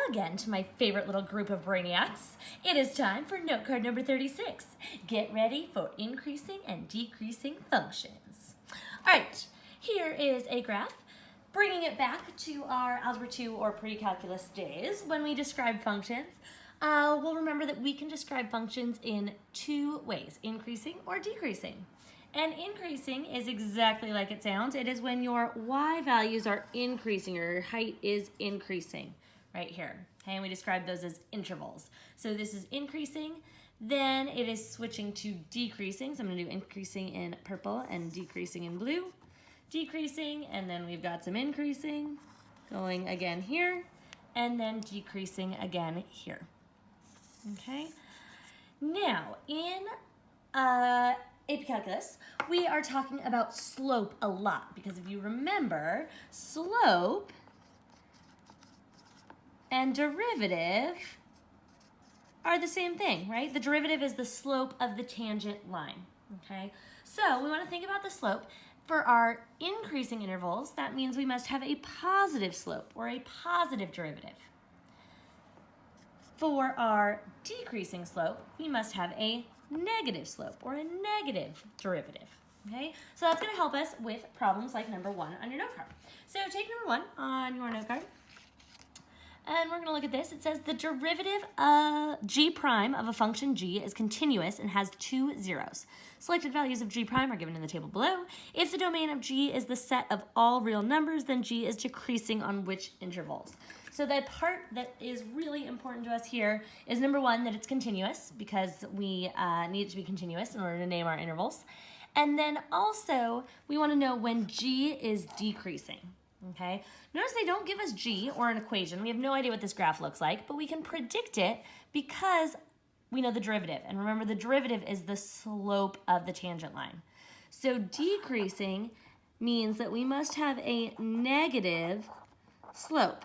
again to my favorite little group of brainiacs. It is time for note card number 36. Get ready for increasing and decreasing functions. All right, here is a graph. Bringing it back to our Algebra 2 or pre-calculus days, when we describe functions, we'll remember that we can describe functions in two ways, increasing or decreasing. And increasing is exactly like it sounds. It is when your y values are increasing or your height is increasing right here. Okay, and we describe those as intervals. So this is increasing, then it is switching to decreasing. So I'm going to do increasing in purple and decreasing in blue. Decreasing, and then we've got some increasing going again here, and then decreasing again here. Okay, now in AP Calculus, we are talking about slope a lot, because if you remember, slope and derivative are the same thing, right? The derivative is the slope of the tangent line, okay? So we want to think about the slope. For our increasing intervals, that means we must have a positive slope or a positive derivative. For our decreasing slope, we must have a negative slope or a negative derivative. Okay, so that's going to help us with problems like number 1 on your note card. So take number 1 on your note card, and we're going to look at this. It says the derivative of g prime of a function g is continuous and has 2 zeros. Selected values of g prime are given in the table below. If the domain of g is the set of all real numbers, then g is decreasing on which intervals? So the part that is really important to us here is number 1, that it's continuous, because we need it to be continuous in order to name our intervals. And then also, we want to know when g is decreasing. Okay, notice they don't give us g or an equation. We have no idea what this graph looks like, but we can predict it because we know the derivative. And remember, the derivative is the slope of the tangent line. So decreasing means that we must have a negative slope.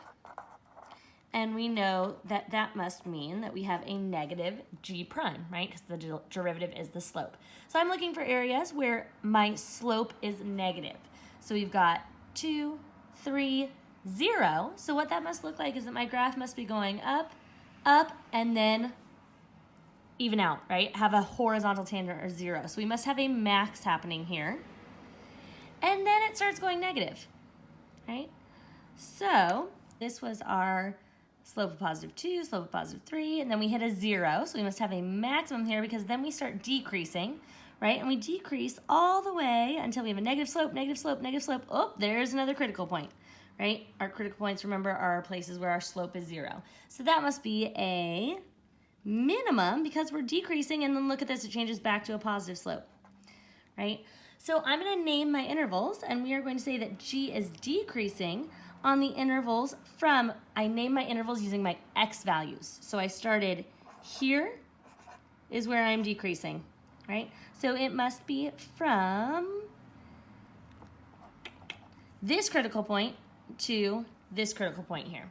And we know that that must mean that we have a negative g prime, right? Because the derivative is the slope. So I'm looking for areas where my slope is negative. So we've got 2, 3, 0. So what that must look like is that my graph must be going up, up, and then even out, right? Have a horizontal tangent or 0. So we must have a max happening here. And then it starts going negative, right? So this was our slope of positive 2, slope of positive 3, and then we hit a 0. So we must have a maximum here, because then we start decreasing, right? And we decrease all the way until we have a negative slope, negative slope, negative slope. Oh, there's another critical point, right? Our critical points, remember, are places where our slope is 0. So that must be a minimum, because we're decreasing, and then look at this, it changes back to a positive slope, right? So I'm going to name my intervals, and we are going to say that g is decreasing on the intervals from, I name my intervals using my x values. So I started here is where I'm decreasing, right? So it must be from this critical point to this critical point here,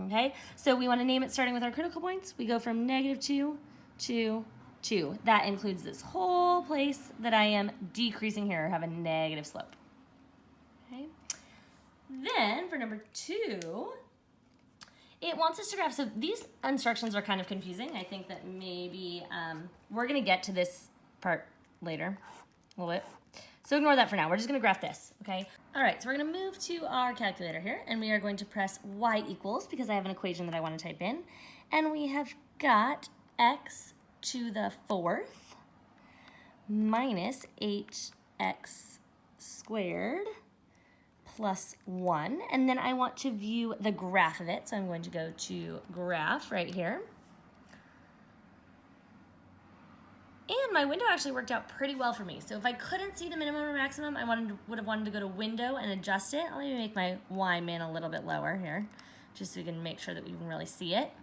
okay? So we want to name it starting with our critical points. We go from -2 to 2. That includes this whole place that I am decreasing here, or have a negative slope, okay? Then for number 2, it wants us to graph. So these instructions are kind of confusing. I think that maybe we're going to get to this part later a little bit. So ignore that for now. We're just going to graph this, okay? All right, so we're going to move to our calculator here, and we are going to press y equals, because I have an equation that I want to type in. And we have got x to the 4th minus 8x squared plus 1, and then I want to view the graph of it, so I'm going to go to graph right here. And my window actually worked out pretty well for me. So if I couldn't see the minimum or maximum, I would have wanted to go to window and adjust it. I'll maybe make my Y min a little bit lower here, just so we can make sure that we can really see it,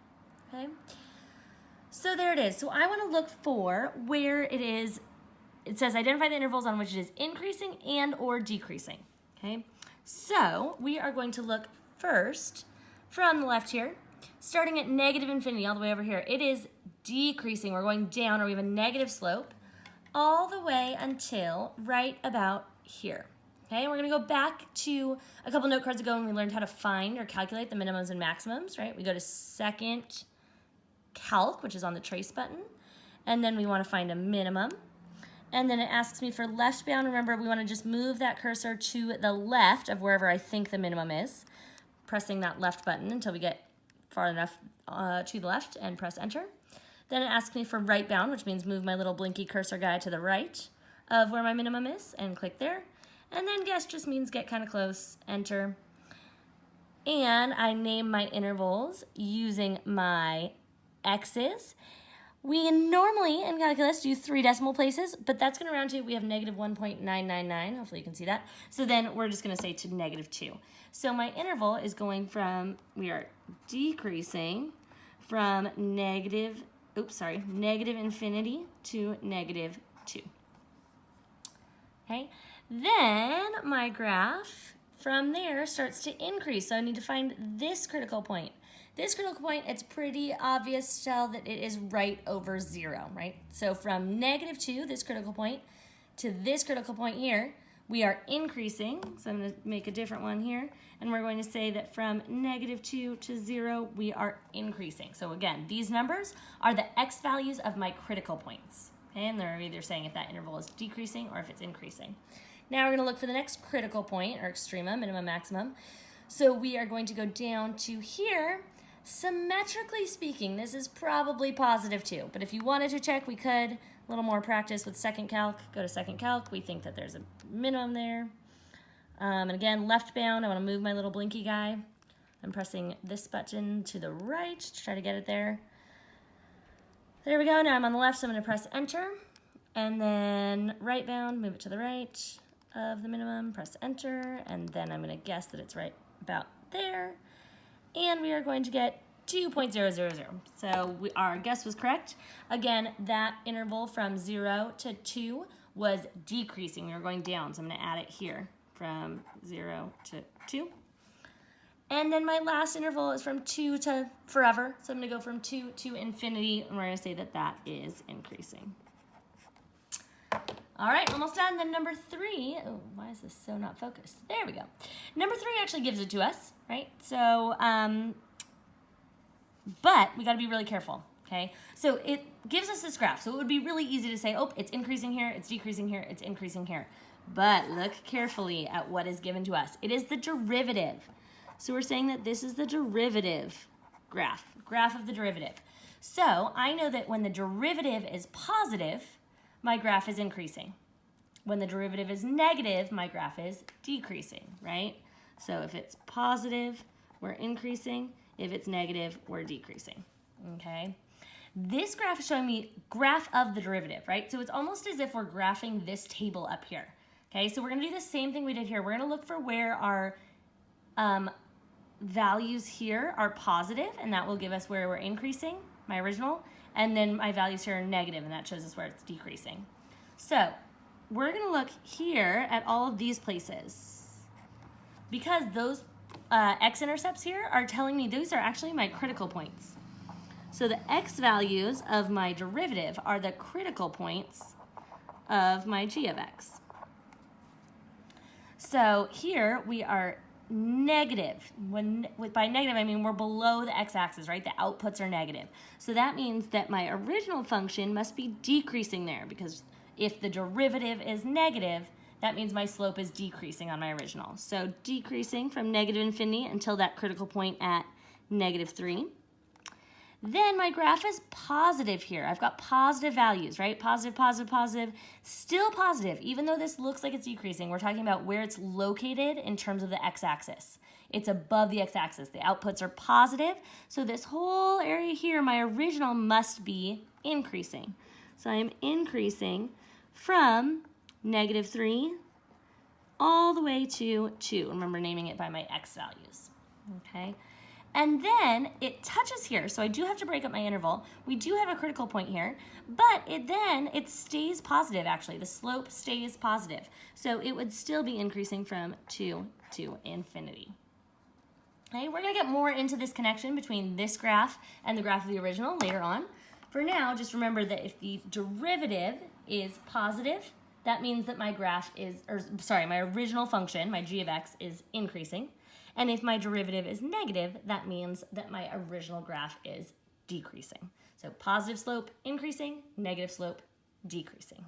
okay? So there it is. So I want to look for where it is. It says identify the intervals on which it is increasing and or decreasing, okay? So we are going to look first from the left here, starting at negative infinity all the way over here. It is decreasing. We're going down, or we have a negative slope all the way until right about here. Okay, we're gonna go back to a couple note cards ago when we learned how to find or calculate the minimums and maximums, right? We go to second calc, which is on the trace button, and then we wanna find a minimum. And then it asks me for left bound. Remember, we wanna just move that cursor to the left of wherever I think the minimum is, pressing that left button until we get far enough to the left and press enter. Then it asks me for right bound, which means move my little blinky cursor guy to the right of where my minimum is and click there. And then guess just means get kind of close, enter. And I name my intervals using my X's. We normally in calculus do 3 decimal places, but that's gonna round to, we have -1.999, hopefully you can see that. So then we're just gonna say to -2. So my interval is going from, we are decreasing from negative infinity to -2. Okay, then my graph from there starts to increase. So I need to find this critical point. This critical point, it's pretty obvious to tell that it is right over 0, right? So from -2, this critical point, to this critical point here, we are increasing. So I'm gonna make a different one here. And we're going to say that from -2 to 0, we are increasing. So again, these numbers are the X values of my critical points. Okay, and they're either saying if that interval is decreasing or if it's increasing. Now we're gonna look for the next critical point, or extrema, minimum, maximum. So we are going to go down to here. Symmetrically speaking, this is probably +2, but if you wanted to check, we could. A little more practice with second calc. Go to second calc. We think that there's a minimum there. And again, left bound, I want to move my little blinky guy. I'm pressing this button to the right to try to get it there. There we go. Now I'm on the left, so I'm going to press enter. And then right bound, move it to the right of the minimum, press enter, and then I'm going to guess that it's right about there. And we are going to get 2.000. So our guess was correct. Again, that interval from 0 to 2 was decreasing. We were going down, so I'm going to add it here from 0 to 2. And then my last interval is from 2 to forever. So I'm going to go from 2 to infinity, and we're going to say that that is increasing. All right, almost done. Then number 3, oh, why is this so not focused? There we go. Number 3 actually gives it to us, right? So, but we gotta be really careful, okay? So it gives us this graph. So it would be really easy to say, oh, it's increasing here, it's decreasing here, it's increasing here. But look carefully at what is given to us. It is the derivative. So we're saying that this is the derivative graph of the derivative. So I know that when the derivative is positive, my graph is increasing. When the derivative is negative, my graph is decreasing, right? So if it's positive, we're increasing. If it's negative, we're decreasing, okay? This graph is showing me graph of the derivative, right? So it's almost as if we're graphing this table up here, okay? So we're gonna do the same thing we did here. We're gonna look for where our values here are positive, and that will give us where we're increasing, my original, and then my values here are negative, and that shows us where it's decreasing. So we're gonna look here at all of these places because those x-intercepts here are telling me those are actually my critical points. So the x values of my derivative are the critical points of my g of x. So here we are negative. By negative, I mean we're below the x-axis, right? The outputs are negative. So that means that my original function must be decreasing there, because if the derivative is negative, that means my slope is decreasing on my original. So decreasing from negative infinity until that critical point at -3. Then my graph is positive here. I've got positive values, right? Positive, positive, positive, still positive. Even though this looks like it's decreasing, we're talking about where it's located in terms of the x-axis. It's above the x-axis. The outputs are positive. So this whole area here, my original must be increasing. So I am increasing from -3 all the way to 2. Remember naming it by my x values, okay? And then it touches here, so I do have to break up my interval. We do have a critical point here, but it stays positive, actually. The slope stays positive. So it would still be increasing from 2 to infinity. Okay, we're gonna get more into this connection between this graph and the graph of the original later on. For now, just remember that if the derivative is positive, that means that my graph is, my original function, my g of x, is increasing. And if my derivative is negative, that means that my original graph is decreasing. So positive slope increasing, negative slope decreasing.